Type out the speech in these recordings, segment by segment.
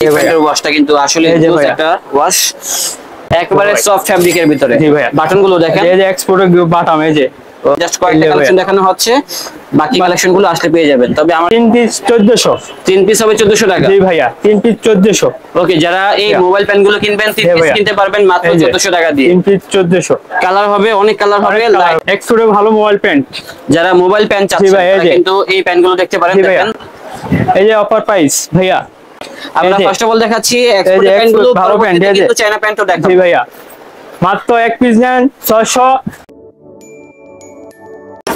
এই ওয়াশটা কিন্তু আসলে একটা ওয়াশ একবারে সফট ফ্যাব্রিকের ভিতরে। বাটন গুলো দেখেন, এই যে এক্সপোর্টের বাটন, এই যে জাস্ট কয়েকটা কালেকশন দেখানো হচ্ছে, বাকি কালেকশন গুলো আসলে পেয়ে যাবেন। তবে আমার 3 পিস 1400, 3 পিস হবে 1400 টাকা। জি ভাইয়া 3 পিস 1400। ওকে, যারা এই মোবাইল প্যান গুলো কিনবেন 3 পিস কিনতে পারবেন মাত্র 1400 টাকা দিয়ে। 3 পিস 1400, কালার হবে, অনেক কালার হবে। এক্সপোর্টের ভালো মোবাইল প্যান্ট, যারা মোবাইল প্যান চাচ্ছেন তারা কিন্তু এই প্যান গুলো দেখতে পারেন। দেখেন এই যে অফার প্রাইস ভাইয়া। আমরা ফার্স্ট অফ অল দেখাচ্ছি এক্সপোর্ট প্যান গুলো, ভালো প্যান্ট, এই যে কিন্তু চায়না প্যান্টও দেখাবো। জি ভাইয়া, মাত্র এক পিস নেন 600।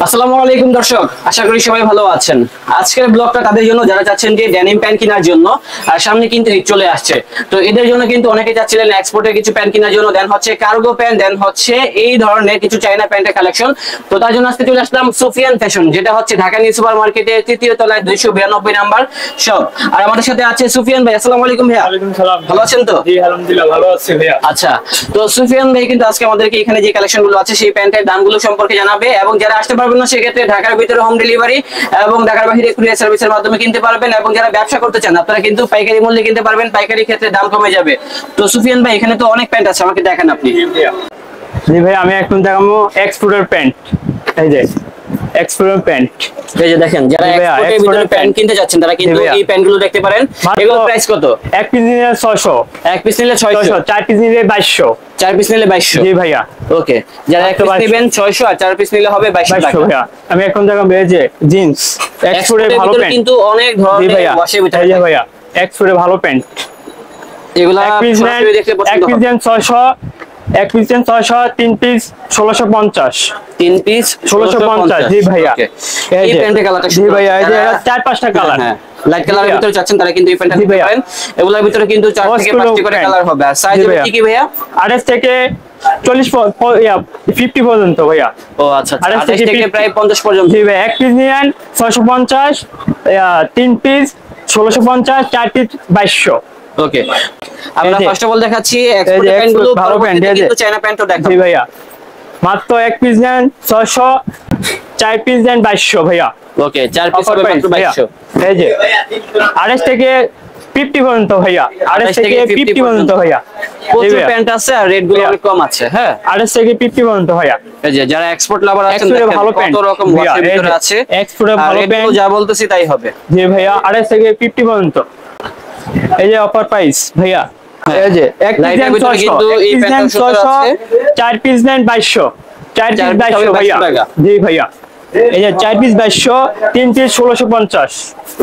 আসসালামু আলাইকুম দর্শক, আশা করি সবাই ভালো আছেন। আজকের ব্লগটা তাদের জন্য যারা চাচ্ছেন যে ডেনিম প্যান্ট কেনার জন্য, আর সামনে কিন্তু ঈদ চলে আসছে, তো এদের জন্য কিন্তু অনেকে চাচ্ছিলেন এক্সপোর্টের কিছু প্যান্ট কেনার জন্য, দেন হচ্ছে কার্গো প্যান্ট, দেন হচ্ছে এই ধরনের কিছু চায়না প্যান্টের কালেকশন। তো তার জন্য আজকে চলে আসলাম সুফিয়ান ফ্যাশন, যেটা হচ্ছে ঢাকা নিউ সুপার মার্কেটের 3য় তলায় 292 নাম্বার শপ। আর আমাদের সাথে আছে সুফিয়ান ভাই। আসসালামু আলাইকুম ভাইয়া। ওয়ালাইকুম সালাম, ভালো আছেন তো? জি আলহামদুলিল্লাহ ভালো আছি ভাইয়া। আচ্ছা, তো সুফিয়ান ভাই কিন্তু আজকে আমাদেরকে এখানে যে কালেকশন গুলো আছে সেই প্যান্টের দামগুলো সম্পর্কে জানাবে, এবং যারা আসতে পারবেন না সেক্ষেত্রে ঢাকার ভিতরে হোম ডেলিভারি এবং ঢাকার বাইরে কুরিয়ার সার্ভিসের মাধ্যমে কিনতে পারবেন, এবং যারা ব্যবসা করতে চান আপনারা কিন্তু পাইকারি মূল্যে কিনতে পারবেন, পাইকারি ক্ষেত্রে দাম কমে যাবে। তো সুফিয়ান ভাই এখানে তো অনেক প্যান্ট আছে, আমাকে দেখেন আপনি। জি ভাই, আমি এখন দেখাবো এক্সপোর্টের প্যান্ট। এই যে এক্সপোর্টের প্যান্ট, এই যে দেখেন, যারা এক্সপোর্টের ভিতরে প্যান্ট কিনতে যাচ্ছেন তারা কিন্তু এই প্যান্টগুলো দেখতে পারেন। এগুলো প্রাইস কত? এক পিস নিলে 600, এক পিস নিলে 600, 4 পিস নিলে 2200, 4 পিস নিলে 2200। জি ভাইয়া। ওকে, যারা এক পিস নেবেন 600 আর 4 পিস নিলে হবে 2200 টাকা ভাইয়া। আমি এখন দেখাবো এই যে জিন্স এক্সপোর্টের ভালো প্যান্ট, কিন্তু অনেক ধরনের ওয়াশের ভিতরে। এই যে ভাইয়া এক্সপোর্টের ভালো প্যান্ট, এগুলা এক পিস নেন 600, এক পিস নেন 600, 3 পিস 1650, 3 পিস 1650। জি ভাইয়া, এই প্যান্টের কালারটা জি ভাইয়া, এই যে 4-5টা কালার। হ্যাঁ, লাইট কালারের ভিতরে চাচ্ছেন তারা কিন্তু এই প্যান্টটা নিতে পারেন। এগুলোর ভিতরে কিন্তু 4 থেকে 5টি করে কালার হবে। আর সাইজ হবে কি ভাইয়া? 28 থেকে 50 পর্যন্ত ভাইয়া। ও আচ্ছা, 28 থেকে প্রায় 50 পর্যন্ত। জি ভাই, এক পিস নিয়েন 650, 3 পিস 1650, 4 পিস 2200। ওকে, আমরা ফার্স্ট অফ অল দেখাচ্ছি এক্সপোর্ট প্যান্টগুলো, ভালো প্যান্ট, কিন্তু চায়না প্যান্টও দেখাবো। জি ভাইয়া, মাত্র এক পিস নেন 600, 4 পিস নেন 2200 ভাইয়া। ওকে, 4 পিস হবে মাত্র 2200। এই যে 28 থেকে 50 পর্যন্ত ভাইয়া, 28 থেকে 50 পর্যন্ত ভাইয়া। প্রচুর প্যান্ট আছে আর রেট গুলো অনেক কম আছে। হ্যাঁ, 28 থেকে 50 পর্যন্ত ভাইয়া। এই যে যারা এক্সপোর্ট লাভার আছেন দেখেন কত রকম ওয়াশের ভিতরে আছে। এক্সপোর্টের ভালো প্যান্ট, যা বলতেছি তাই হবে। জি ভাইয়া, 28 থেকে 50 পর্যন্ত। এই যে অফার প্রাইস ভাইয়া, এই যে এক পিস নেন 600, এই প্যান্টটা 600, 4 পিস নেন 2200, 4 পিস 2200 ভাইয়া। জি ভাইয়া, এই যে 4 পিস 2200, 3 পিস 1650।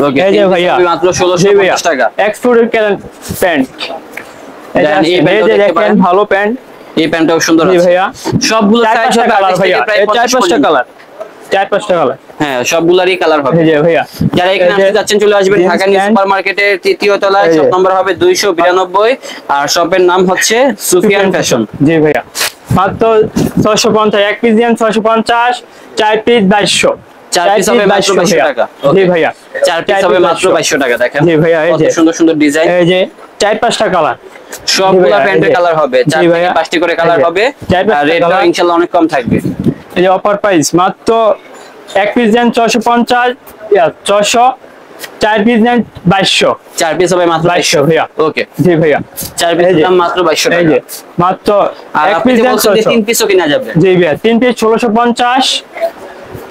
ওকে, এই যে ভাইয়া মাত্র 1650 টাকা। এক্সপোর্টের প্যান্ট, এই যে দেখেন ভালো প্যান্ট, এই প্যান্টটাও সুন্দর আছে। জি ভাইয়া, সবগুলো সাইজ হবে কালার ভাইয়া, প্রায় 4-5টা কালার, 4-5টা কালার। হ্যাঁ, সবগুলারই কালার হবে। এই যে ভাইয়া, যারা এখানে আসতে যাচ্ছেন চলে আসবেন ঢাকা নিউ সুপার মার্কেটের 3য় তলায়, শপ নম্বর হবে 292, আর শপের নাম হচ্ছে সুফিয়ান ফ্যাশন। জি ভাইয়া, মাত্র 650, এক পিস দেন 650, 4 পিস 2200, 4 পিস হবে মাত্র 2200 টাকা। জি ভাইয়া, 4 পিস হবে মাত্র 2200 টাকা। দেখেন জি ভাইয়া, এই কত যে সুন্দর সুন্দর ডিজাইন, এই যে 4-5টা কালার, সবগুলা প্যান্টের কালার হবে, 4 থেকে 5টি করে কালার হবে, আর রেটটা ইনশাআল্লাহ অনেক কম থাকবে। এই যে অফার প্রাইস মাত্র এক পিস দেন 650, 600, 4 পিস নেন 2200, 4 পিস হবে মাত্র 2200 ভাইয়া। ওকে, জি ভাইয়া, 4 পিস দাম মাত্র 2200 টাকা। এই যে মাত্র এক পিস দেন 3 পিসও কিনা যাবে। জি ভাইয়া, 3 পিস 1650,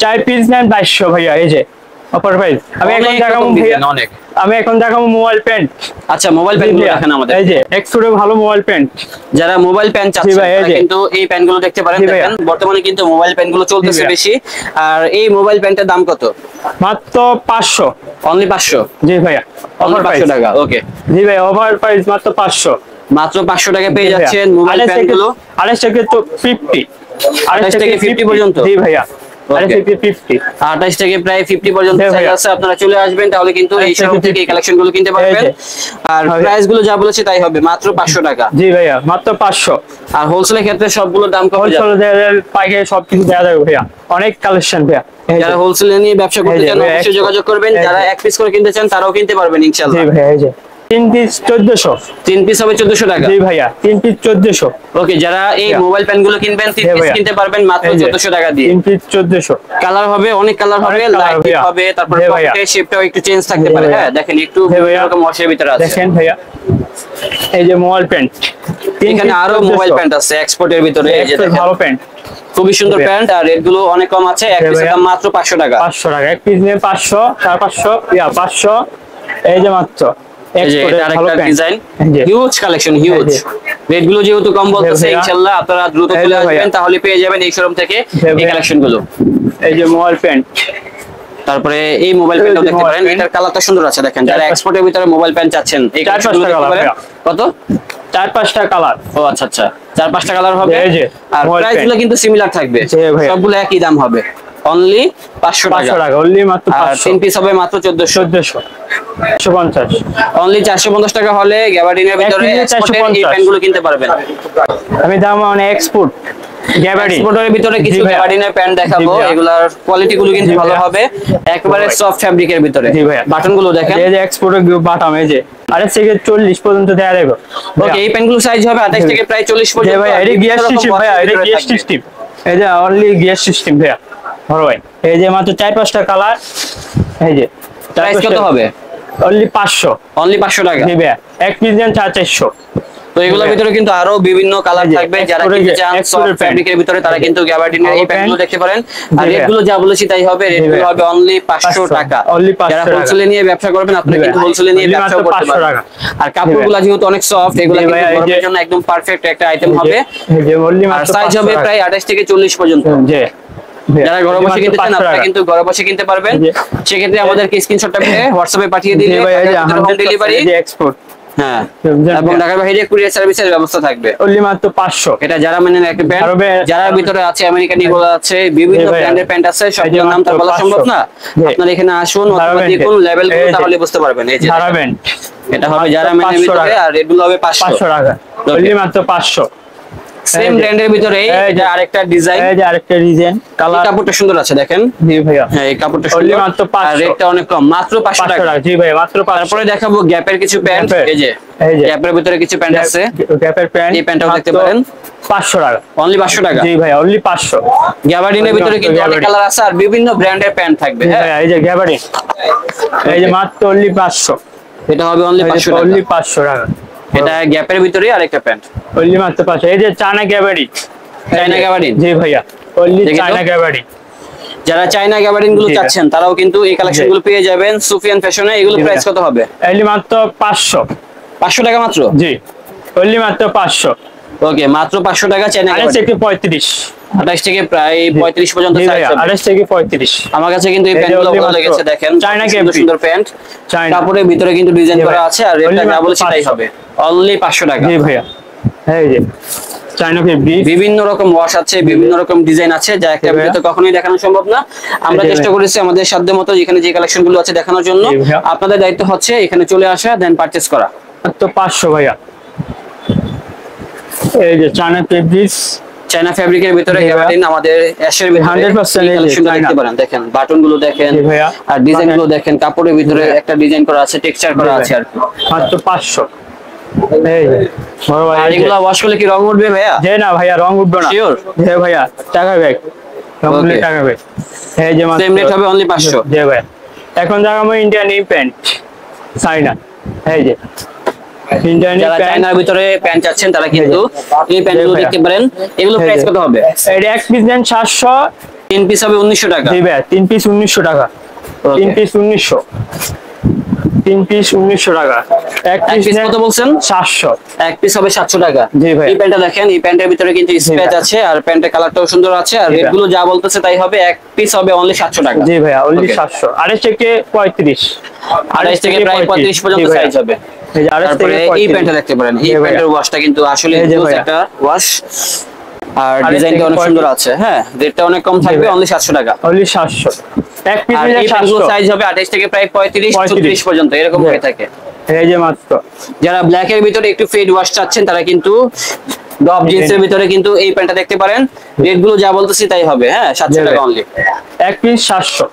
4 পিস নেন 2200 ভাইয়া। এই যে অফার প্রাইস। আমি এখন দেখাবো ভাইয়া, আমি এখন দেখাবো মোবাইল প্যান্ট। আচ্ছা, মোবাইল প্যান্টগুলো দেখেন আমাদের। এই যে এক্সপোর্টের ভালো মোবাইল প্যান্ট, যারা মোবাইল প্যান্ট চাচ্ছেন তারা কিন্তু এই প্যান্টগুলো দেখতে পারেন। দেখেন বর্তমানে কিন্তু মোবাইল প্যান্টগুলো চলতেছে বেশি। আর এই মোবাইল প্যান্টের দাম কত? মাত্র 500, অনলি 500। জি ভাইয়া, অফার 500 টাকা। ওকে, জি ভাই, অফার প্রাইস মাত্র 500, মাত্র 500 টাকা পেয়ে যাচ্ছেন মোবাইল প্যান্টগুলো। 28 থেকে তো 50, 28 থেকে 50 পর্যন্ত। জি ভাইয়া, 28 থেকে 50, 28 থেকে প্রায় 50 পর্যন্ত সাইজ আছে। আপনারা চলে আসবেন, তাহলে কিন্তু এই শোরুম থেকে এই কালেকশনগুলো কিনতে পারবেন। আর প্রাইস গুলো যা বলেছি তাই হবে, মাত্র 500 টাকা। জি ভাইয়া, মাত্র 500। আর হোলসেলের ক্ষেত্রে সবগুলোর দাম কম যাবে, পাইকারি সবকিছু দেওয়া যাবে ভাইয়া, অনেক কালেকশন ভাইয়া। যারা হোলসেলে নিয়ে ব্যবসা করতে চান অবশ্যই যোগাযোগ করবেন। যারা এক পিস করে কিনতে চান তারাও কিনতে পারবেন ইনশাআল্লাহ। জি ভাইয়া, এই যে 3 পিস 1400। 3 পিস হবে 1400 টাকা। জি ভাইয়া 3 পিস 1400। ওকে, যারা এই মোবাইল প্যান গুলো কিনবেন 3 পিস কিনতে পারবেন মাত্র 1400 টাকা দিয়ে। 3 পিস 1400। কালার হবে, অনেক কালার হবে, লাইট হবে, তারপর পকেটের শেপটাও একটু চেঞ্জ থাকতে পারে। হ্যাঁ দেখেন একটু এরকম ওয়াশের ভিতরে আছে। দেখেন ভাইয়া এই যে মোবাইল প্যান্ট, এখানে আরো মোবাইল প্যান্ট আছে এক্সপোর্টের ভিতরে। এই যে দেখেন ভালো প্যান্ট, খুবই সুন্দর প্যান্ট, আর রেট গুলো অনেক কম আছে। এক পিসের দাম মাত্র 500 টাকা। 500 টাকা এক পিস নিয়ে 500, 550 500। এই যে মাত্র এক্সপোর্টের আরেকটা design, huge collection, huge. Rate গুলো যেহেতু কম বলতেছে, ইনশাআল্লাহ আপনারা দ্রুত চলে আসবেন, তাহলে পেয়ে যাবেন এই শোরুম থেকে এই কালেকশন গুলো। এই যে মোবাইল প্যান্ট, তারপরে এই মোবাইল প্যান্টও দেখতে পারেন, এটার কালারটা সুন্দর আছে। দেখেন যারা এক্সপোর্টের ভিতরে মোবাইল প্যান্ট চাচ্ছেন এই কালেকশনগুলো দেখতে পারেন। কত? 4-5টা কালার। ও আচ্ছা আচ্ছা, 4-5টা কালার হবে। আর প্রাইস গুলো কিন্তু সিমিলার থাকবে, সবগুলো একই দাম হবে। অনলি 500 টাকা। অনলি মাত্র 500। 3 পিস হবে মাত্র 1400। 450। অনলি 450 টাকা হলে গ্যাবার্ডিনের ভিতরে এক্সপোর্টের এই প্যান্টগুলো কিনতে পারবেন। আমি দাম অনেক এক্সপোর্ট এক্সপোর্টের ভিতরে কিছু গ্যাবার্ডিনের প্যান্ট দেখাবো, এগুলার কোয়ালিটি গুলো কিন্তু ভালো হবে, একেবারে সফট ফ্যাব্রিকের ভিতরে। বাটন গুলো দেখেন, এই যে এক্সপোর্টের বাটন, এই যে 28 থেকে 40 পর্যন্ত দেয়া যাবে। ওকে, এই প্যান্টগুলো সাইজ হবে 28 থেকে প্রায় 40 পর্যন্ত। ভাই এটা গিয়ার সিস্টেম, ভাই এটা গিয়ার সিস্টেম। এই যে অনলি গিয়ার সিস্টেম ভাইয়া। বড় ভাই এই যে মাত্র 4-5টা কালার। এই যে প্রাইস কত হবে? অনলি 500। অনলি 500 টাকা। জি ভাইয়া এক পিস দেন 400। তো এগুলোর ভিতরে কিন্তু আরো বিভিন্ন কালার থাকবে, যারা কিনতে চান সফট ফ্যাব্রিকের ভিতরে তারা কিন্তু গ্যাবার্ডিনের এই প্যান্টগুলো দেখতে পারেন। আর রেটগুলো যা বলেছি তাই হবে, রেটগুলো হবে অনলি 500 টাকা। যারা হোলসেলে নিয়ে ব্যবসা করবেন আপনারা কিন্তু হোলসেলে নিয়ে ব্যবসা করতে পারবেন। আর কাপড়গুলো যেহেতু অনেক সফট, এগুলো কিন্তু গরমের জন্য একদম পারফেক্ট একটা আইটেম হবে। আর সাইজ হবে প্রায় 28 থেকে 40 পর্যন্ত। জি, যারা ঘরে বসে কিনতে চান আপনারা কিন্তু ঘরে বসে কিনতে পারবেন। সেক্ষেত্রে আমাদেরকে স্ক্রিনশটটা দিয়ে হোয়াটসঅ্যাপে পাঠিয়ে দিলে হোম ডেলিভারি এক্সপোর্ট। হ্যাঁ, এবং ঢাকার বাইরে কুরিয়ার সার্ভিসের ব্যবস্থা থাকবে। অনলি মাত্র 500। এটা যারা মানে একটা ব্র্যান্ড, যারা ভিতরে আছে আমেরিকান ইগল আছে, বিভিন্ন ব্র্যান্ডের প্যান্ট আছে, সবগুলোর নাম তো বলা সম্ভব না। আপনারা এখানে আসুন অথবা দেখুন লেভেলগুলো, তাহলে বুঝতে পারবেন। এই যে এটা হবে যারা মানে ভিতরে, আর রেটগুলো হবে 500 টাকা। অনলি মাত্র 500। সেম ব্র্যান্ডের ভিতরে এটা আরেকটা ডিজাইন, এই যে আরেকটা ডিজাইন, কালার কাপড়টা সুন্দর আছে দেখেন। জি ভাইয়া, হ্যাঁ এই কাপড়টা অনলি সুন্দর, মাত্র 500। আর রেটটা অনেক কম, মাত্র 500 টাকা। জি ভাই মাত্র 500। তারপরে দেখাবো গ্যাপের কিছু প্যান্ট। এই যে গ্যাপের ভিতরে কিছু প্যান্ট আছে, গ্যাপের প্যান্ট, এই প্যান্টটাও দেখতে পারেন 500 টাকা। অনলি 500 টাকা। জি ভাই অনলি 500। গ্যাবার্ডিনের ভিতরে কিন্তু অনেক কালার আছে আর বিভিন্ন ব্র্যান্ডের প্যান্ট থাকবে। হ্যাঁ এই যে গ্যাবার্ডিন, এই যে মাত্র অনলি 500। এটা হবে অনলি 500 টাকা। অনলি 500 টাকা। এটা গ্যাপের ভিতরে আরেকটা প্যান্ট, অনলি মাত্র 500। এই যে চায়না গ্যাবার্ডিন, চায়না গ্যাবার্ডিন। জি ভাইয়া অনলি চায়না গ্যাবার্ডিন। যারা চায়না গ্যাবার্ডিন গুলো চাচ্ছেন তারাও কিন্তু এই কালেকশন গুলো পেয়ে যাবেন সুফিয়ান ফ্যাশনে। এগুলো প্রাইস কত হবে? অনলি মাত্র 500। 500 টাকা মাত্র? জি অনলি মাত্র 500। ওকে, মাত্র 500 টাকা চায়না গ্যাবার্ডিন। 28 থেকে 35, 28 থেকে প্রায় 35 পর্যন্ত সাইজ হবে। 28 থেকে 35। আমার কাছে কিন্তু এই প্যান্টগুলো ভালো লেগেছে, দেখেন চায়না সুন্দর সুন্দর প্যান্ট, কাপড়ের ভিতরে কিন্তু ডিজাইন করা আছে, আর রেটটা যা বলেছি তাই হবে অনলি 500 টাকা। জি ভাইয়া এই যে চায়না ফেব্রিক, বিভিন্ন রকম ওয়াশ আছে, বিভিন্ন রকম ডিজাইন আছে, যা একটা ভিডিওতে কখনোই দেখানো সম্ভব না। আমরা চেষ্টা করেছি আমাদের সাধ্যমতো এখানে যে কালেকশন গুলো আছে দেখানোর জন্য। আপনাদের দায়িত্ব হচ্ছে এখানে চলে আসা, দেন পারচেজ করা। তো 500 ভাইয়া। এই যে চায়না ফেব্রিক, চায়না ফেব্রিকের ভিতরে গ্যাবার্ডিন আমাদের অ্যাশের ভিতরে 100% কালেকশন দেখতে পারেন। দেখেন বাটন গুলো দেখেন, আর ডিজাইন গুলো দেখেন, কাপড়ের ভিতরে একটা ডিজাইন করা আছে, টেক্সচার করা আছে আর মাত্র 500। এই বড় ভাই এগুলো ওয়াশ করলে কি রং উঠবে ভাইয়া? যে না ভাইয়া রং উঠবে না। শিওর? জি ভাইয়া টাকা ব্যাগ, কমপ্লিট টাকা ব্যাগ। এই যে মাত্র সেম রেট হবে অনলি 500। জি ভাইয়া। এখন দেখাবো ইন্ডিয়ান এই প্যান্ট চায়না। এই যে যারা চায়নার ভিতরে প্যান্ট চাচ্ছেন তারা কিন্তু এই প্যান্টগুলো দেখতে পারেন। এগুলো প্রাইস কত হবে? এটা এক পিস দেন 700, 3 পিস হবে 1900 টাকা। জি ভাই 3 পিস 1900 টাকা। 3 পিস 1900, 3 পিস 1900 টাকা। এক পিস কত বলছেন? 700। এক পিস হবে 700 টাকা। জি ভাই। এই প্যান্টটা দেখেন, এই প্যান্টের ভিতরে কিন্তু স্পেস আছে, আর প্যান্টের কালারটাও সুন্দর আছে, আর রেটগুলো যা বলতেছে তাই হবে। এক পিস হবে অনলি 700 টাকা। জি ভাই অনলি 700। 28 থেকে 35, 28 থেকে প্রায় 35 পর্যন্ত সাইজ হবে। তারপরে এই প্যান্টটা দেখতে পারেন, এই প্যান্টের ওয়াশটা কিন্তু আসলে হিউজ একটা ওয়াশ, আর ডিজাইনটা অনেক সুন্দর আছে। হ্যাঁ রেটটা অনেক কম থাকবে, অনলি 700 টাকা। অনলি 700। এক পিস আর এই প্যান্টগুলো সাইজ হবে 28 থেকে প্রায় 35 34 পর্যন্ত এরকম হয়ে থাকে। এই যে মাত্র যারা ব্ল্যাক এর ভিতরে একটু ফেড ওয়াশ চাচ্ছেন তারা কিন্তু ডপ জিন্সের ভিতরে কিন্তু এই প্যান্টটা দেখতে পারেন। রেটগুলো যা বলতেছি তাই হবে। হ্যাঁ 700 টাকা অনলি। এক পিস 700।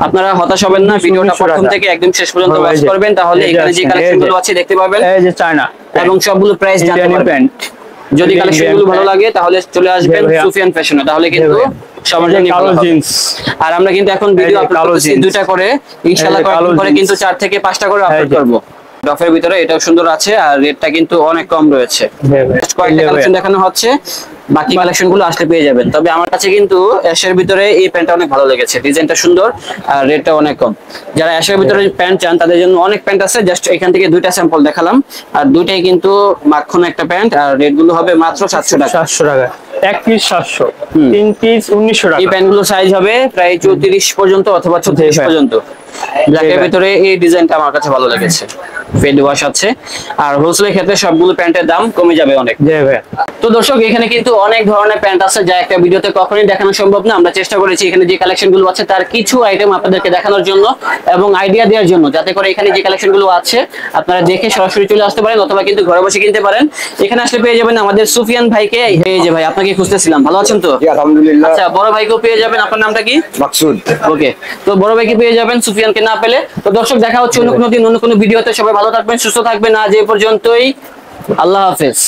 আপনারা হতাশ হবেন না, ভিডিওটা প্রথম থেকে একদম শেষ পর্যন্ত ওয়াচ করবেন, তাহলে এখানে যে কালেকশনগুলো আছে দেখতে পাবেন এই যে চায়না এবং সবগুলো প্রাইস জানতে পারবেন। যদি কালেকশনগুলো ভালো লাগে তাহলে চলে আসবেন সুফিয়ান ফ্যাশনে, তাহলে কিন্তু সবার জন্য ভালো হবে। আর আমরা কিন্তু এখন ভিডিও আপলোড করছি দুইটা করে, ইনশাআল্লাহ কয়েকদিন পরে কিন্তু 4 থেকে 5টা করে আপলোড করব। ডফের ভিতরে এটাও সুন্দর আছে আর রেটটা কিন্তু অনেক কম রয়েছে। কয়েকটা কালেকশন দেখানো হচ্ছে, বাকি কালেকশনগুলো আসলে পেয়ে যাবেন। তবে আমার কাছে কিন্তু অ্যাশের ভিতরে এই প্যান্টটা অনেক ভালো লেগেছে, ডিজাইনটা সুন্দর আর রেটটা অনেক কম। যারা অ্যাশের ভিতরে প্যান্ট চান তাদের জন্য অনেক প্যান্ট আছে, জাস্ট এখান থেকে দুইটা স্যাম্পল দেখালাম। আর দুইটাই কিন্তু মাখন একটা প্যান্ট, আর রেট গুলো হবে মাত্র 700 টাকা। 700 টাকা, এক পিস 700, 3 পিস 1900 টাকা। এই প্যান্টগুলো সাইজ হবে প্রায় 34 পর্যন্ত অথবা 36 পর্যন্ত। ব্ল্যাকের ভিতরে এই ডিজাইনটা আমার কাছে ভালো লেগেছে, ফেড ওয়াশ আছে। আর হোলসেলের ক্ষেত্রে সবগুলো প্যান্টের দাম কমে যাবে অনেক। তো দর্শক এখানে কিন্তু অনেক ধরনের প্যান্ট আছে যা একটা ভিডিওতে কখনোই দেখানো সম্ভব না। আমরা চেষ্টা করেছি এখানে যে কালেকশনগুলো আছে তার কিছু আইটেম আপনাদেরকে দেখানোর জন্য এবং আইডিয়া দেওয়ার জন্য, যাতে করে এখানে যে কালেকশনগুলো আছে আপনারা দেখে সরাসরি চলে আসতে পারেন অথবা কিন্তু ঘরে বসে কিনতে পারেন। এখানে আসলে পেয়ে যাবেন আমাদের সুফিয়ান ভাইকে। এই যে ভাই, আপনাকে খুঁজতেছিলাম, ভালো আছেন তো? জি আলহামদুলিল্লাহ। আচ্ছা, বড় ভাইকেও পেয়ে যাবেন, আপনার নামটা কি? মাকসুদ। ওকে, তো বড় ভাইকে পেয়ে যাবেন, সুফিয়ানকে না পেলে। তো দর্শক দেখা হচ্ছে অন্য কোনো দিন অন্য কোনো ভিডিওতে। সবাই ভালো থাকবেন, সুস্থ থাকবেন। আজ এই পর্যন্তই, আল্লাহ হাফেজ।